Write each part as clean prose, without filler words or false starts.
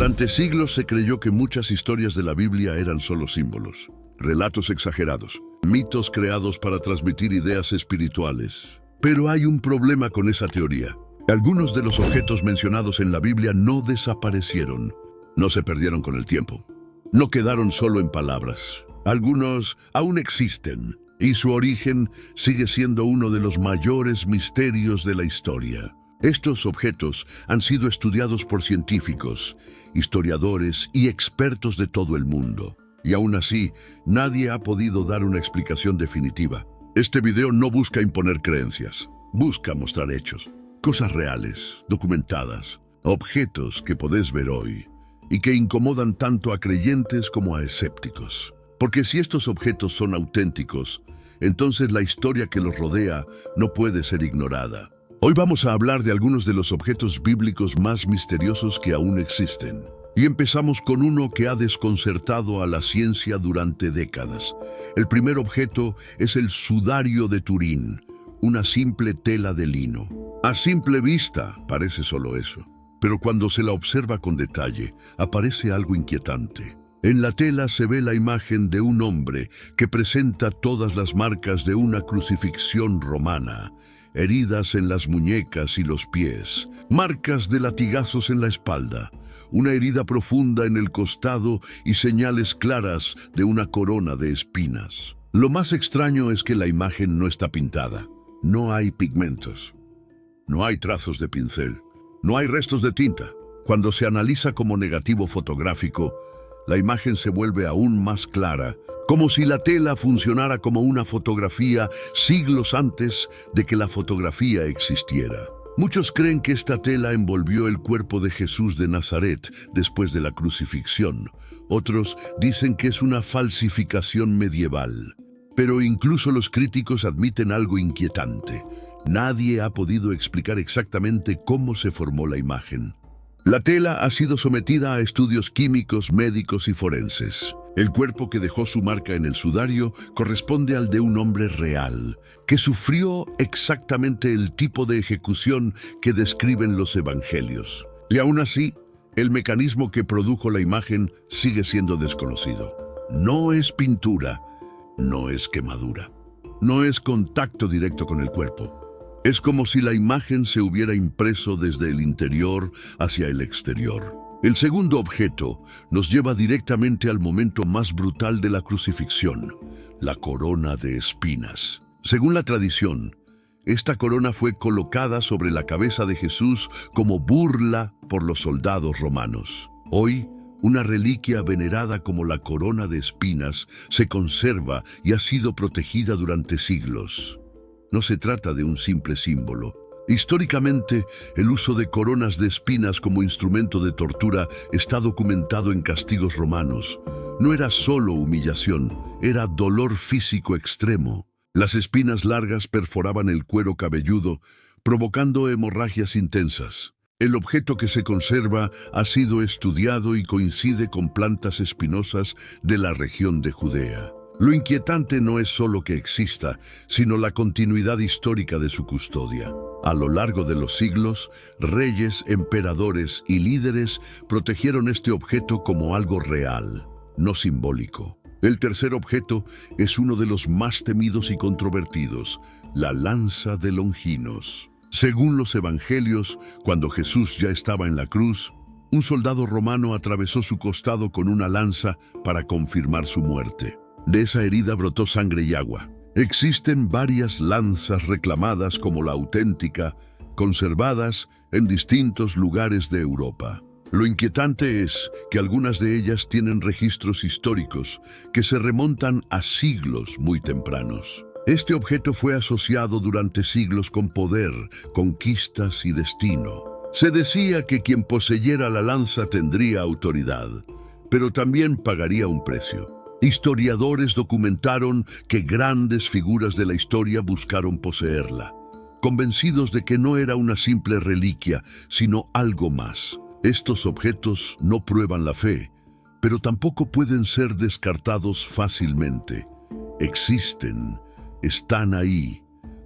Durante siglos se creyó que muchas historias de la Biblia eran solo símbolos, relatos exagerados, mitos creados para transmitir ideas espirituales. Pero hay un problema con esa teoría. Algunos de los objetos mencionados en la Biblia no desaparecieron, no se perdieron con el tiempo, no quedaron solo en palabras. Algunos aún existen y su origen sigue siendo uno de los mayores misterios de la historia. Estos objetos han sido estudiados por científicos, historiadores y expertos de todo el mundo. Y aún así, nadie ha podido dar una explicación definitiva. Este video no busca imponer creencias, busca mostrar hechos, cosas reales, documentadas, objetos que podés ver hoy y que incomodan tanto a creyentes como a escépticos. Porque si estos objetos son auténticos, entonces la historia que los rodea no puede ser ignorada. Hoy vamos a hablar de algunos de los objetos bíblicos más misteriosos que aún existen. Y empezamos con uno que ha desconcertado a la ciencia durante décadas. El primer objeto es el sudario de Turín, una simple tela de lino. A simple vista parece solo eso, pero cuando se la observa con detalle, aparece algo inquietante. En la tela se ve la imagen de un hombre que presenta todas las marcas de una crucifixión romana. Heridas en las muñecas y los pies, marcas de latigazos en la espalda, una herida profunda en el costado y señales claras de una corona de espinas. Lo más extraño es que la imagen no está pintada. No hay pigmentos, no hay trazos de pincel, no hay restos de tinta. Cuando se analiza como negativo fotográfico, la imagen se vuelve aún más clara, como si la tela funcionara como una fotografía siglos antes de que la fotografía existiera. Muchos creen que esta tela envolvió el cuerpo de Jesús de Nazaret después de la crucifixión. Otros dicen que es una falsificación medieval. Pero incluso los críticos admiten algo inquietante. Nadie ha podido explicar exactamente cómo se formó la imagen. La tela ha sido sometida a estudios químicos, médicos y forenses. El cuerpo que dejó su marca en el sudario corresponde al de un hombre real, que sufrió exactamente el tipo de ejecución que describen los evangelios. Y aún así, el mecanismo que produjo la imagen sigue siendo desconocido. No es pintura, no es quemadura, no es contacto directo con el cuerpo. Es como si la imagen se hubiera impreso desde el interior hacia el exterior. El segundo objeto nos lleva directamente al momento más brutal de la crucifixión, la corona de espinas. Según la tradición, esta corona fue colocada sobre la cabeza de Jesús como burla por los soldados romanos. Hoy, una reliquia venerada como la corona de espinas se conserva y ha sido protegida durante siglos. No se trata de un simple símbolo. Históricamente, el uso de coronas de espinas como instrumento de tortura está documentado en castigos romanos. No era solo humillación, era dolor físico extremo. Las espinas largas perforaban el cuero cabelludo, provocando hemorragias intensas. El objeto que se conserva ha sido estudiado y coincide con plantas espinosas de la región de Judea. Lo inquietante no es solo que exista, sino la continuidad histórica de su custodia. A lo largo de los siglos, reyes, emperadores y líderes protegieron este objeto como algo real, no simbólico. El tercer objeto es uno de los más temidos y controvertidos, la lanza de Longinos. Según los evangelios, cuando Jesús ya estaba en la cruz, un soldado romano atravesó su costado con una lanza para confirmar su muerte. De esa herida brotó sangre y agua. Existen varias lanzas reclamadas como la auténtica, conservadas en distintos lugares de Europa. Lo inquietante es que algunas de ellas tienen registros históricos que se remontan a siglos muy tempranos. Este objeto fue asociado durante siglos con poder, conquistas y destino. Se decía que quien poseyera la lanza tendría autoridad, pero también pagaría un precio. Historiadores documentaron que grandes figuras de la historia buscaron poseerla, convencidos de que no era una simple reliquia, sino algo más. Estos objetos no prueban la fe, pero tampoco pueden ser descartados fácilmente. Existen, están ahí,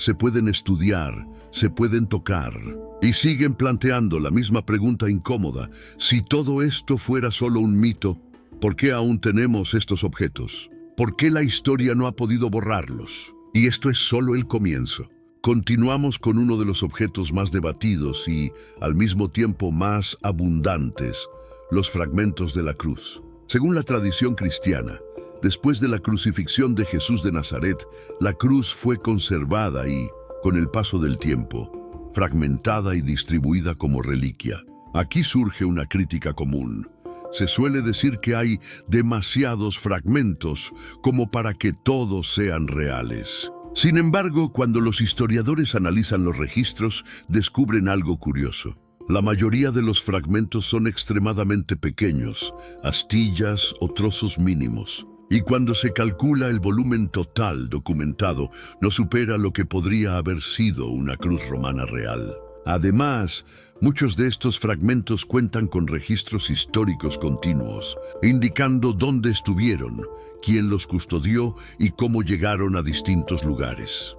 se pueden estudiar, se pueden tocar. Y siguen planteando la misma pregunta incómoda: si todo esto fuera solo un mito, ¿por qué aún tenemos estos objetos? ¿Por qué la historia no ha podido borrarlos? Y esto es solo el comienzo. Continuamos con uno de los objetos más debatidos y, al mismo tiempo, más abundantes: los fragmentos de la cruz. Según la tradición cristiana, después de la crucifixión de Jesús de Nazaret, la cruz fue conservada y, con el paso del tiempo, fragmentada y distribuida como reliquia. Aquí surge una crítica común. Se suele decir que hay demasiados fragmentos como para que todos sean reales. Sin embargo, cuando los historiadores analizan los registros, descubren algo curioso. La mayoría de los fragmentos son extremadamente pequeños, astillas o trozos mínimos. Y cuando se calcula el volumen total documentado, no supera lo que podría haber sido una cruz romana real. Además, muchos de estos fragmentos cuentan con registros históricos continuos, indicando dónde estuvieron, quién los custodió y cómo llegaron a distintos lugares.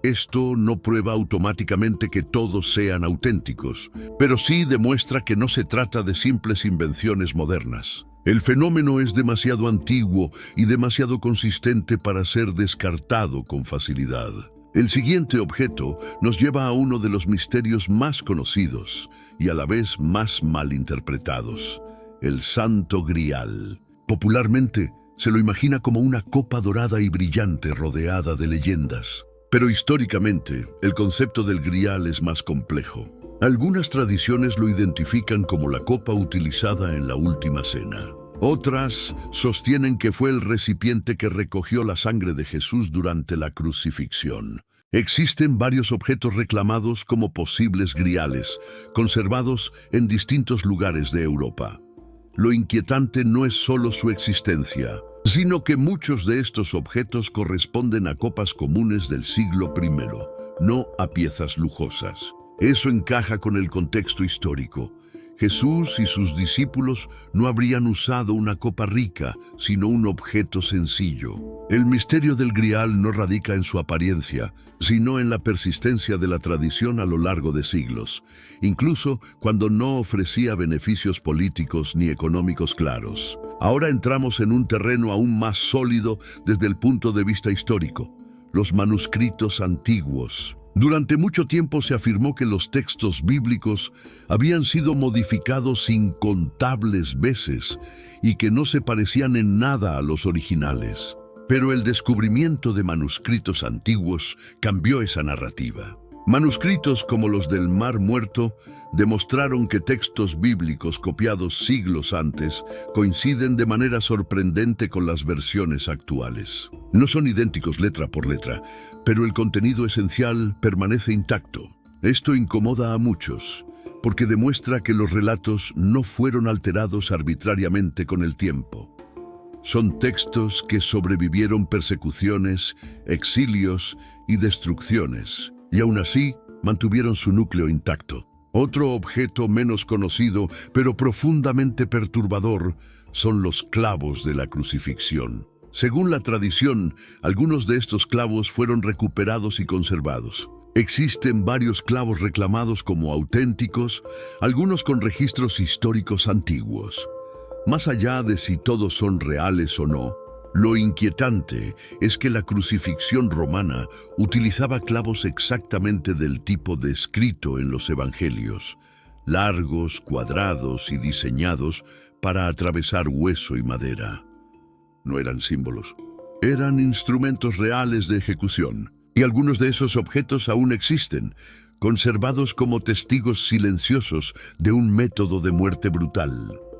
Esto no prueba automáticamente que todos sean auténticos, pero sí demuestra que no se trata de simples invenciones modernas. El fenómeno es demasiado antiguo y demasiado consistente para ser descartado con facilidad. El siguiente objeto nos lleva a uno de los misterios más conocidos y a la vez más malinterpretados: el Santo Grial. Popularmente, se lo imagina como una copa dorada y brillante rodeada de leyendas. Pero históricamente, el concepto del Grial es más complejo. Algunas tradiciones lo identifican como la copa utilizada en la Última Cena. Otras sostienen que fue el recipiente que recogió la sangre de Jesús durante la crucifixión. Existen varios objetos reclamados como posibles griales, conservados en distintos lugares de Europa. Lo inquietante no es solo su existencia, sino que muchos de estos objetos corresponden a copas comunes del siglo I, no a piezas lujosas. Eso encaja con el contexto histórico. Jesús y sus discípulos no habrían usado una copa rica, sino un objeto sencillo. El misterio del Grial no radica en su apariencia, sino en la persistencia de la tradición a lo largo de siglos, incluso cuando no ofrecía beneficios políticos ni económicos claros. Ahora entramos en un terreno aún más sólido desde el punto de vista histórico: los manuscritos antiguos. Durante mucho tiempo se afirmó que los textos bíblicos habían sido modificados incontables veces y que no se parecían en nada a los originales. Pero el descubrimiento de manuscritos antiguos cambió esa narrativa. Manuscritos como los del Mar Muerto demostraron que textos bíblicos copiados siglos antes coinciden de manera sorprendente con las versiones actuales. No son idénticos letra por letra, pero el contenido esencial permanece intacto. Esto incomoda a muchos, porque demuestra que los relatos no fueron alterados arbitrariamente con el tiempo. Son textos que sobrevivieron persecuciones, exilios y destrucciones, y aún así mantuvieron su núcleo intacto. Otro objeto menos conocido, pero profundamente perturbador, son los clavos de la crucifixión. Según la tradición, algunos de estos clavos fueron recuperados y conservados. Existen varios clavos reclamados como auténticos, algunos con registros históricos antiguos. Más allá de si todos son reales o no, lo inquietante es que la crucifixión romana utilizaba clavos exactamente del tipo descrito en los evangelios: largos, cuadrados y diseñados para atravesar hueso y madera. No eran símbolos, eran instrumentos reales de ejecución. Y algunos de esos objetos aún existen, conservados como testigos silenciosos de un método de muerte brutal.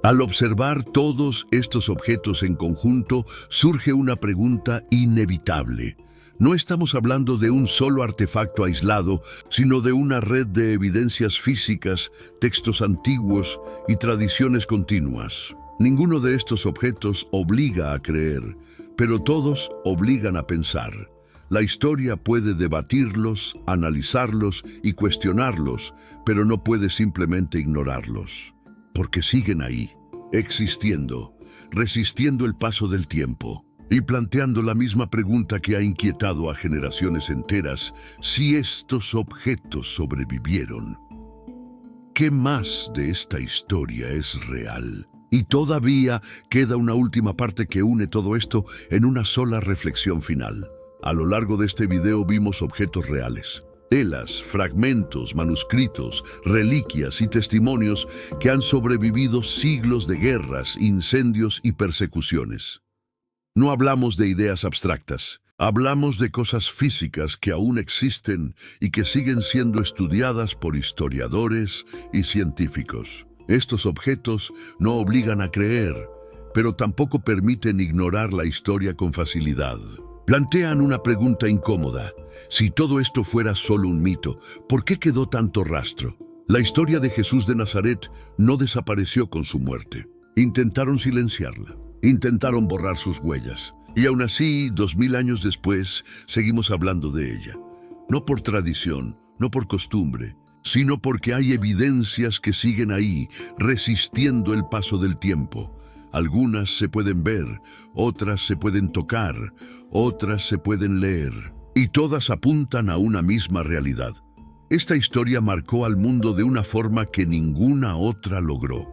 Al observar todos estos objetos en conjunto, surge una pregunta inevitable. No estamos hablando de un solo artefacto aislado, sino de una red de evidencias físicas, textos antiguos y tradiciones continuas. Ninguno de estos objetos obliga a creer, pero todos obligan a pensar. La historia puede debatirlos, analizarlos y cuestionarlos, pero no puede simplemente ignorarlos, porque siguen ahí, existiendo, resistiendo el paso del tiempo. y planteando la misma pregunta que ha inquietado a generaciones enteras: si estos objetos sobrevivieron, ¿qué más de esta historia es real? Y todavía queda una última parte que une todo esto en una sola reflexión final. A lo largo de este video vimos objetos reales, telas, fragmentos, manuscritos, reliquias y testimonios que han sobrevivido siglos de guerras, incendios y persecuciones. No hablamos de ideas abstractas, hablamos de cosas físicas que aún existen y que siguen siendo estudiadas por historiadores y científicos. Estos objetos no obligan a creer, pero tampoco permiten ignorar la historia con facilidad. Plantean una pregunta incómoda: si todo esto fuera solo un mito, ¿por qué quedó tanto rastro? La historia de Jesús de Nazaret no desapareció con su muerte. Intentaron silenciarla, intentaron borrar sus huellas, y aún así, 2000 años después, seguimos hablando de ella. No por tradición, no por costumbre, sino porque hay evidencias que siguen ahí, resistiendo el paso del tiempo. Algunas se pueden ver, otras se pueden tocar, otras se pueden leer, y todas apuntan a una misma realidad. Esta historia marcó al mundo de una forma que ninguna otra logró.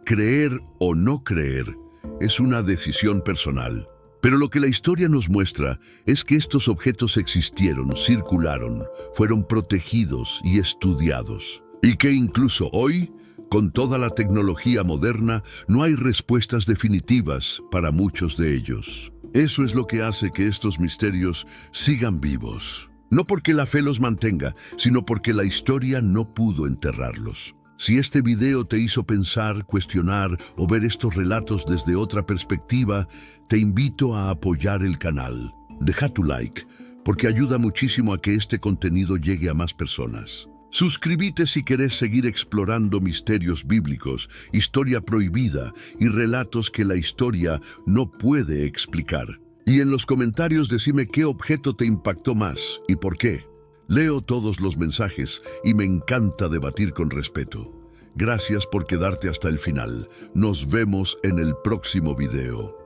Creer o no creer es una decisión personal. Pero lo que la historia nos muestra es que estos objetos existieron, circularon, fueron protegidos y estudiados. Y que incluso hoy, con toda la tecnología moderna, no hay respuestas definitivas para muchos de ellos. Eso es lo que hace que estos misterios sigan vivos. No porque la fe los mantenga, sino porque la historia no pudo enterrarlos. Si este video te hizo pensar, cuestionar o ver estos relatos desde otra perspectiva, te invito a apoyar el canal. Deja tu like, porque ayuda muchísimo a que este contenido llegue a más personas. Suscríbete si querés seguir explorando misterios bíblicos, historia prohibida y relatos que la historia no puede explicar. Y en los comentarios decime qué objeto te impactó más y por qué. Leo todos los mensajes y me encanta debatir con respeto. Gracias por quedarte hasta el final. Nos vemos en el próximo video.